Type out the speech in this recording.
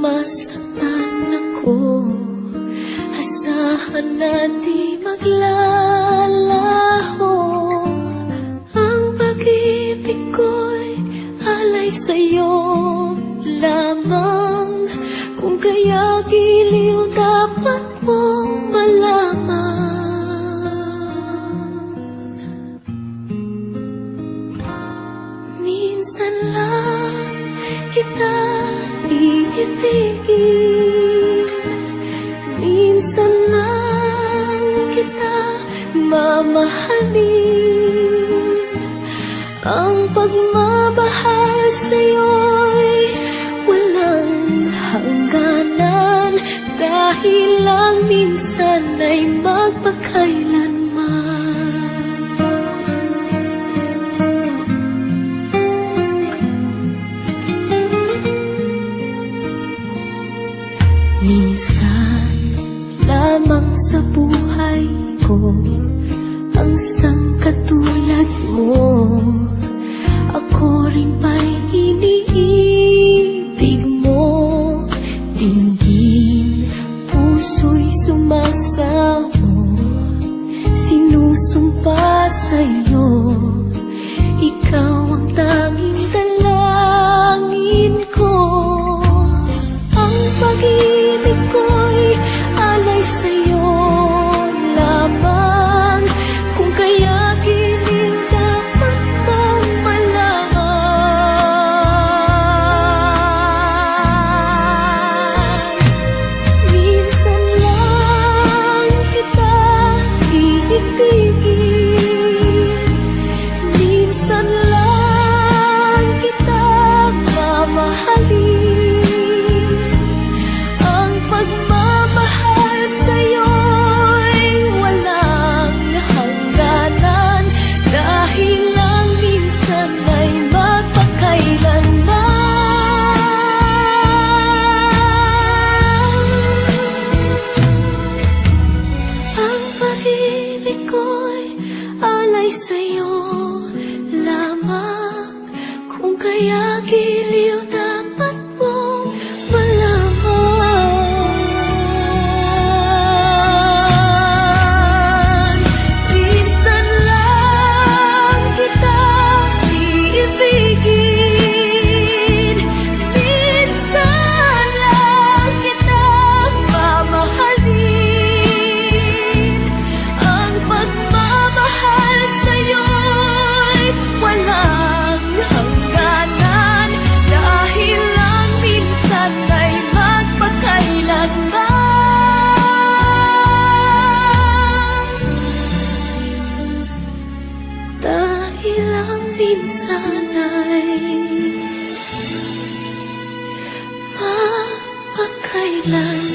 masaktan ako. Asahan na di maglalaho. Ang pag-ibig ko'y alay sa'yo lamang. Kung kaya giliw dapat mong malaman. Minsan lang kita iibigin, minsan lang kita mamahalin. Ang pagmamahal sa'yo'y walang hangganan, dahil lang minsan ay magpakailanman. Minsan lamang sa buhay ko ang sangkatulad mo. Ako rin ba'y iniibig mo? Dinggin, puso'y sumasamo, sinusumpa sa'yo. Ikaw ang tanging dalangin ko. Ang pag-ibig ko'y alay sa'yo lamang. Kung kaya giliw dapat mong malaman. Minsan lang kita iibigin, minsan lang kita mamahalin. Pagmamahal sa'yo'y walang hangganan, dahil lang minsan ay magpakailanman. Ang pag-ibig ko'y alay sa'yo lamang. Kung kaya giliw dapat mong malaman. Minsan lang kita iibigin, minsan lang kita mamahalin. Ang pagmamahal sa'yo'y walang hangganan, dahil lang minsan ay magpakailanman. Dahil lang minsan ay magpakailanman.